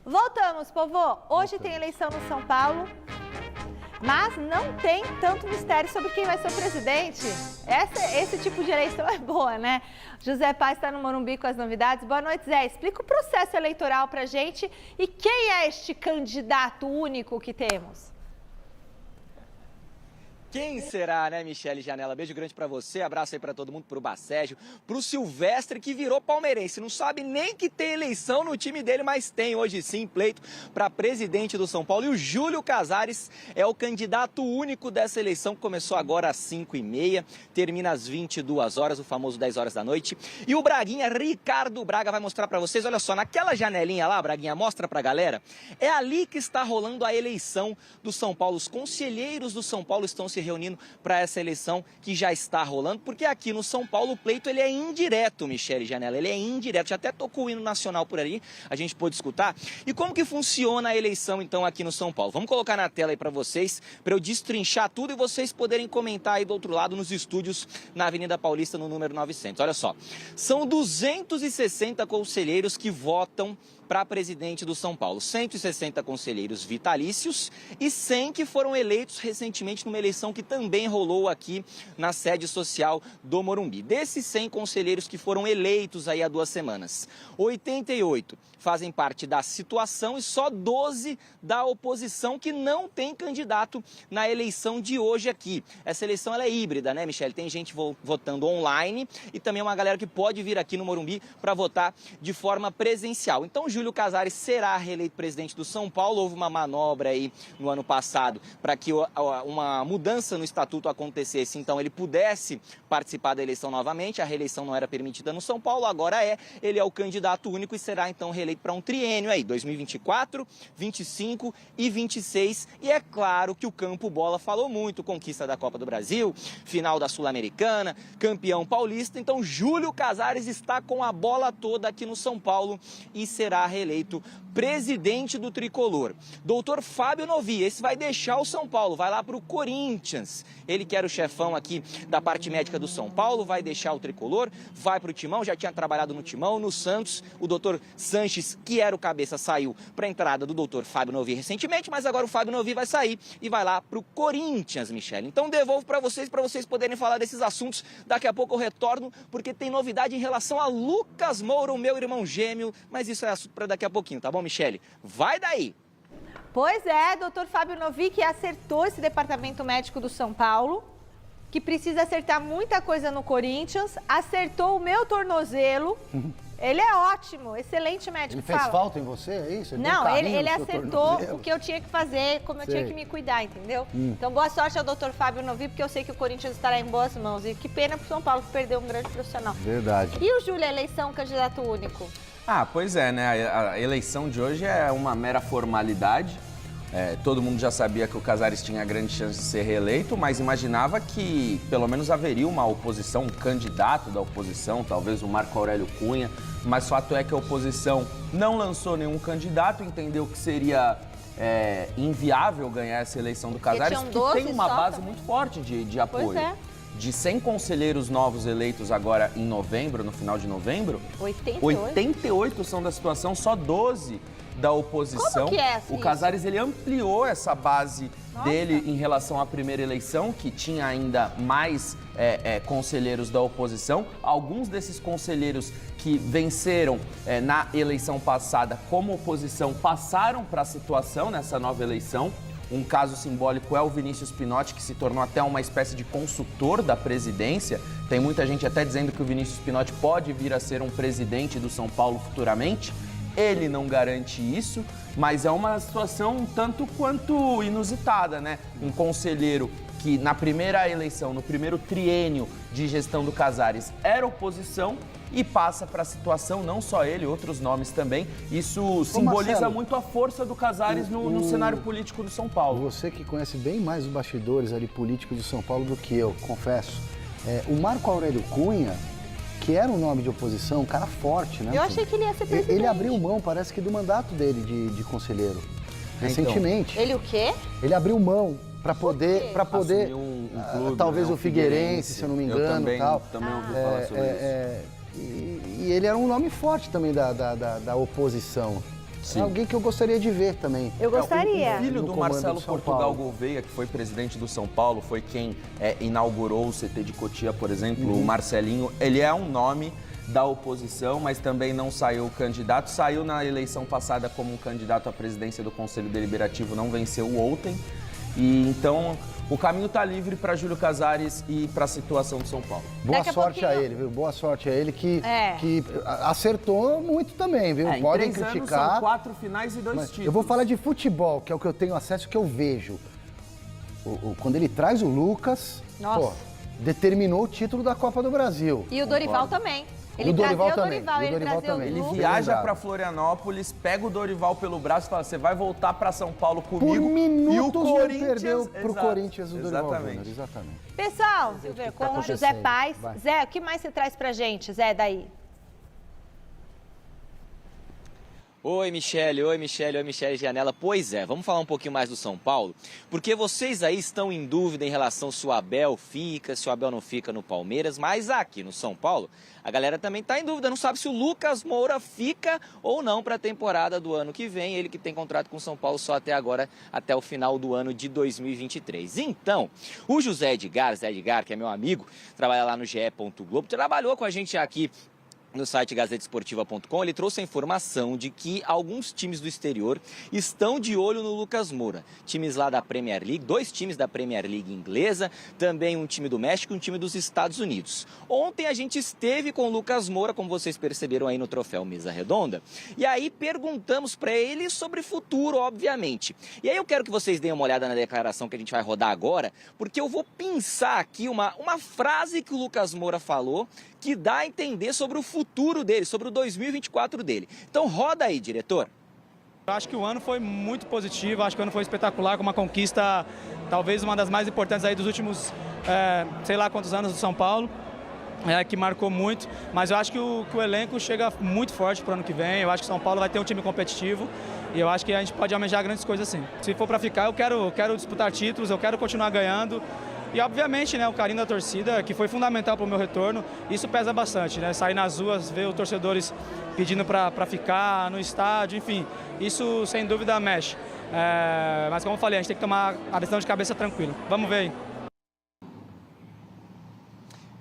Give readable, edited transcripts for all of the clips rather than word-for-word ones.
Voltamos, povo. Hoje tem eleição no São Paulo, mas não tem tanto mistério sobre quem vai ser o presidente. Esse tipo de eleição é boa, né? José Paz está no Morumbi com as novidades. Boa noite, Zé. Explica o processo eleitoral pra gente e quem é este candidato único que temos? Quem será, né, Michele Janela? Beijo grande pra você, abraço aí pra todo mundo, pro Bacégio, pro Silvestre, que virou palmeirense. Não sabe nem que tem eleição no time dele, mas tem hoje sim pleito pra presidente do São Paulo. E o Júlio Casares é o candidato único dessa eleição, que começou agora às 5h30, termina às 22 horas, o famoso 10 horas da noite. E o Braguinha, Ricardo Braga, vai mostrar pra vocês, olha só, naquela janelinha lá, Braguinha, mostra pra galera, é ali que está rolando a eleição do São Paulo. Os conselheiros do São Paulo estão se reunindo para essa eleição que já está rolando, porque aqui no São Paulo o pleito ele é indireto, Michele Janela, ele é indireto, já até tocou o hino nacional por ali, a gente pôde escutar. E como que funciona a eleição então aqui no São Paulo? Vamos colocar na tela aí para vocês, para eu destrinchar tudo e vocês poderem comentar aí do outro lado nos estúdios na Avenida Paulista no número 900. Olha só, são 260 conselheiros que votam para presidente do São Paulo, 160 conselheiros vitalícios e 100 que foram eleitos recentemente numa eleição que também rolou aqui na sede social do Morumbi. Desses 100 conselheiros que foram eleitos aí há 2 semanas, 88 fazem parte da situação e só 12 da oposição, que não tem candidato na eleição de hoje aqui. Essa eleição ela é híbrida, né, Michele? Tem gente votando online e também uma galera que pode vir aqui no Morumbi para votar de forma presencial. Então, Júlio Casares será reeleito presidente do São Paulo. Houve uma manobra aí no ano passado para que uma mudança no estatuto acontecesse, então ele pudesse participar da eleição novamente. A reeleição não era permitida no São Paulo, agora é. Ele é o candidato único e será então reeleito para um triênio aí, 2024, 25 e 26. E é claro que o campo bola falou muito, conquista da Copa do Brasil, final da Sul-Americana, campeão paulista. Então Júlio Casares está com a bola toda aqui no São Paulo e será reeleito presidente do Tricolor. Doutor Fábio Novi, esse vai deixar o São Paulo, vai lá para o Corinthians. Ele que era o chefão aqui da parte médica do São Paulo, vai deixar o Tricolor, vai para o Timão, já tinha trabalhado no Timão, no Santos. O doutor Sanches, que era o cabeça, saiu para a entrada do doutor Fábio Novi recentemente, mas agora o Fábio Novi vai sair e vai lá para o Corinthians, Michele. Então devolvo para vocês poderem falar desses assuntos. Daqui a pouco eu retorno, porque tem novidade em relação a Lucas Moura, o meu irmão gêmeo, mas isso é assunto para daqui a pouquinho, tá bom, Michele? Vai daí! Pois é, doutor Fábio Novi, que acertou esse departamento médico do São Paulo, que precisa acertar muita coisa no Corinthians, acertou o meu tornozelo. Ele é ótimo, excelente médico. Ele fez falta em você, é isso? Não, ele acertou o que eu tinha que fazer, como eu tinha que me cuidar, entendeu? Então, boa sorte ao doutor Fábio Novi, porque eu sei que o Corinthians estará em boas mãos. E que pena pro São Paulo, que perdeu um grande profissional. Verdade. E o Júlio, a eleição, candidato único? Ah, pois é, né? A eleição de hoje é uma mera formalidade. Todo mundo já sabia que o Casares tinha grande chance de ser reeleito, mas imaginava que pelo menos haveria uma oposição, um candidato da oposição, talvez o Marco Aurélio Cunha. Mas fato é que a oposição não lançou nenhum candidato, entendeu que seria inviável ganhar essa eleição do Casares, que tem uma base muito forte de apoio. Pois é. De 100 conselheiros novos eleitos agora em novembro, no final de novembro, 88 são da situação, só 12 da oposição. Como que é o Casares ele ampliou essa base dele em relação à primeira eleição, que tinha ainda mais conselheiros da oposição. Alguns desses conselheiros que venceram na eleição passada como oposição passaram para a situação nessa nova eleição. Um caso simbólico é o Vinícius Pinotti, que se tornou até uma espécie de consultor da presidência. Tem muita gente até dizendo que o Vinícius Pinotti pode vir a ser um presidente do São Paulo futuramente. Ele não garante isso, mas é uma situação um tanto quanto inusitada, né? Um conselheiro que na primeira eleição, no primeiro triênio de gestão do Casares, era oposição e passa para a situação, não só ele, outros nomes também. Isso simboliza Marcelo, muito a força do Casares no cenário político do São Paulo. Você que conhece bem mais os bastidores ali políticos do São Paulo do que eu, confesso. O Marco Aurélio Cunha, que era um nome de oposição, um cara forte, né? Eu achei que ele ia ser presidente. Ele abriu mão, parece que do mandato dele de conselheiro, recentemente. Ele o quê? Ele abriu mão para poder Assumir um clube, talvez né? o Figueirense, se eu não me engano. Eu também ouvi falar sobre isso. E ele era um nome forte também da oposição. é alguém que eu gostaria de ver também. Eu gostaria. O filho No do comando Marcelo do São Portugal Paulo. Gouveia, que foi presidente do São Paulo, foi quem inaugurou o CT de Cotia, por exemplo, o Marcelinho. Ele é um nome da oposição, mas também não saiu candidato. Saiu na eleição passada como um candidato à presidência do Conselho Deliberativo, não venceu ontem. E então o caminho está livre para Júlio Casares e para a situação de São Paulo. Boa Daqui a sorte a pouquinho- ele, viu? Boa sorte a ele que É. acertou muito também, viu? Em Podem 3 anos criticar. são 4 finais e 2 Mas títulos. eu vou falar de futebol, que é o que eu tenho acesso, que eu vejo. Quando ele traz o Lucas, Nossa. determinou o título da Copa do Brasil. E o Dorival também. Ele E o Dorival trazia também. o Dorival, E o ele Dorival trazia também. o Ele Lucas. viaja lembrado. para Florianópolis, pega o Dorival pelo braço e fala: você vai voltar para São Paulo comigo. Por minutos e o ele Corinthians perdeu pro Exato. Corinthians o Dorival Exatamente. Júnior, exatamente. Pessoal, com o José acontecendo? Paes. Vai. Zé, o que mais você traz pra gente, Zé, daí? Oi, Michele, Janela. Pois é, vamos falar um pouquinho mais do São Paulo, porque vocês aí estão em dúvida em relação se o Abel fica, se o Abel não fica no Palmeiras, mas aqui no São Paulo, a galera também está em dúvida, não sabe se o Lucas Moura fica ou não para a temporada do ano que vem, ele que tem contrato com o São Paulo só até agora, até o final do ano de 2023. Então, o Zé Edgar, que é meu amigo, trabalha lá no GE. Globo, trabalhou com a gente aqui no site gazetesportiva.com, ele trouxe a informação de que alguns times do exterior estão de olho no Lucas Moura. Times lá da Premier League, 2 times da Premier League inglesa, também um time do México e um time dos Estados Unidos. Ontem a gente esteve com o Lucas Moura, como vocês perceberam aí no troféu Mesa Redonda, e aí perguntamos para ele sobre futuro, obviamente. E aí eu quero que vocês deem uma olhada na declaração que a gente vai rodar agora, porque eu vou pensar aqui uma frase que o Lucas Moura falou, que dá a entender sobre o futuro dele, sobre o 2024 dele. Então roda aí, diretor. Eu acho que o ano foi muito positivo, acho que o ano foi espetacular, com uma conquista, talvez uma das mais importantes aí dos últimos, sei lá quantos anos do São Paulo, que marcou muito, mas eu acho que o elenco chega muito forte para o ano que vem, eu acho que o São Paulo vai ter um time competitivo e eu acho que a gente pode almejar grandes coisas assim. Se for para ficar, eu quero disputar títulos, eu quero continuar ganhando. E, obviamente, né, o carinho da torcida, que foi fundamental para o meu retorno, isso pesa bastante, né? Sair nas ruas, ver os torcedores pedindo para ficar no estádio, enfim, isso sem dúvida mexe. Mas, como eu falei, a gente tem que tomar a decisão de cabeça tranquila. Vamos ver aí.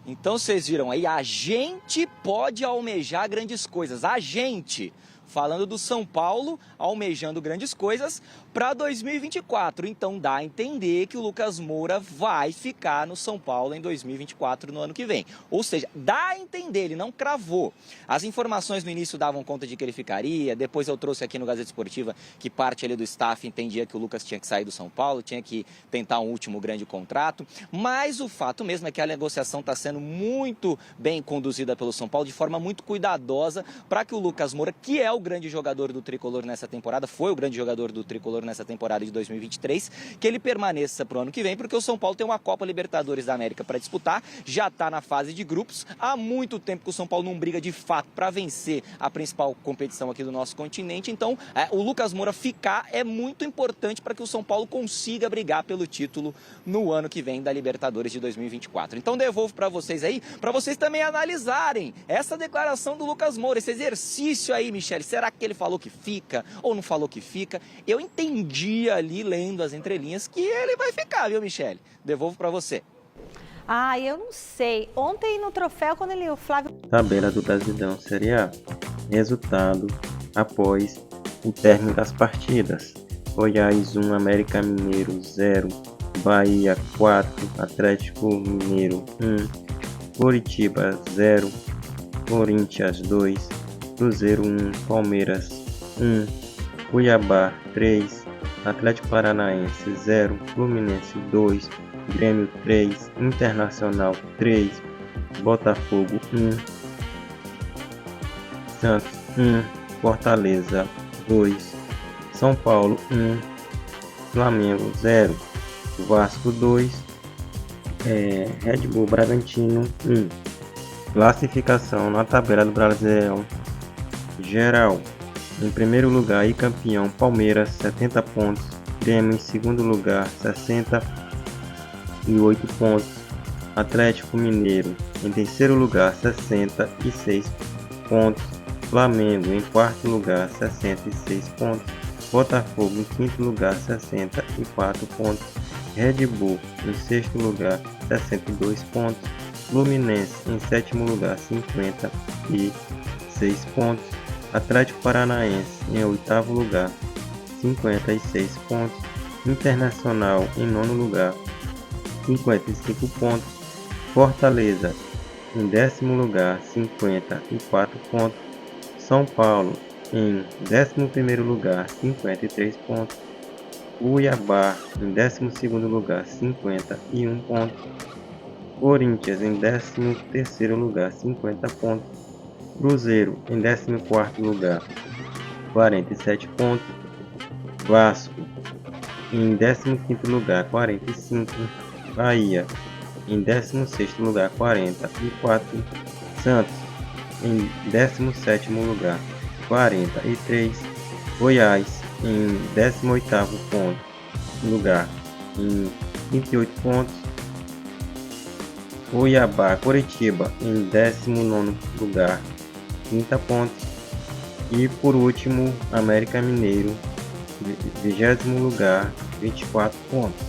Então vocês viram aí, a gente pode almejar grandes coisas. A gente, falando do São Paulo, almejando grandes coisas para 2024. Então dá a entender que o Lucas Moura vai ficar no São Paulo em 2024, no ano que vem. Ou seja, dá a entender, ele não cravou. As informações no início davam conta de que ele ficaria, depois eu trouxe aqui no Gazeta Esportiva que parte ali do staff entendia que o Lucas tinha que sair do São Paulo, tinha que tentar um último grande contrato, mas o fato mesmo é que a negociação está sendo muito bem conduzida pelo São Paulo, de forma muito cuidadosa, para que o Lucas Moura, que é o grande jogador do Tricolor nessa temporada, foi o grande jogador do Tricolor nessa temporada de 2023, que ele permaneça para o ano que vem, porque o São Paulo tem uma Copa Libertadores da América para disputar, já está na fase de grupos, há muito tempo que o São Paulo não briga de fato para vencer a principal competição aqui do nosso continente, então o Lucas Moura ficar é muito importante para que o São Paulo consiga brigar pelo título no ano que vem da Libertadores de 2024. Então devolvo para vocês aí, para vocês também analisarem essa declaração do Lucas Moura, esse exercício aí, Michele, será que ele falou que fica ou não falou que fica? Eu entendi ali, lendo as entrelinhas, que ele vai ficar, viu, Michele? Devolvo para você. Ah, eu não sei. Ontem no troféu, quando o Flávio... Tabela do Brasileirão Série A. Resultado após o término das partidas. Goiás 1, América Mineiro 0, Bahia 4, Atlético Mineiro 1, Coritiba 0, Corinthians 2, Cruzeiro 1, Palmeiras 1, Cuiabá 3, Atlético Paranaense 0, Fluminense 2, Grêmio 3, Internacional 3, Botafogo 1, Santos 1, Fortaleza 2, São Paulo 1, Flamengo 0, Vasco 2, Red Bull Bragantino 1. Classificação na tabela do Brasileirão geral. Em primeiro lugar e campeão Palmeiras 70 pontos, Grêmio em segundo lugar 68 pontos, Atlético Mineiro em terceiro lugar 66 pontos, Flamengo em quarto lugar, 66 pontos. Botafogo em quinto lugar, 64 pontos. Red Bull em sexto lugar, 62 pontos. Fluminense em sétimo lugar, 56 pontos. Atlético Paranaense em oitavo lugar, 56 pontos. Internacional em nono lugar, 55 pontos. Fortaleza em décimo lugar, 54 pontos. São Paulo em 11º lugar, 53 pontos. Cuiabá em 12º lugar, 51 pontos. Corinthians em 13º lugar, 50 pontos. Cruzeiro em 14º lugar, 47 pontos. Vasco em 15º lugar, 45. Bahia em 16º lugar, 44. Santos em 17º lugar, 43. Goiás em 18º lugar, em 28 pontos. Coritiba em 19º lugar, 30 pontos. E por último, América Mineiro, 20º lugar, 24 pontos.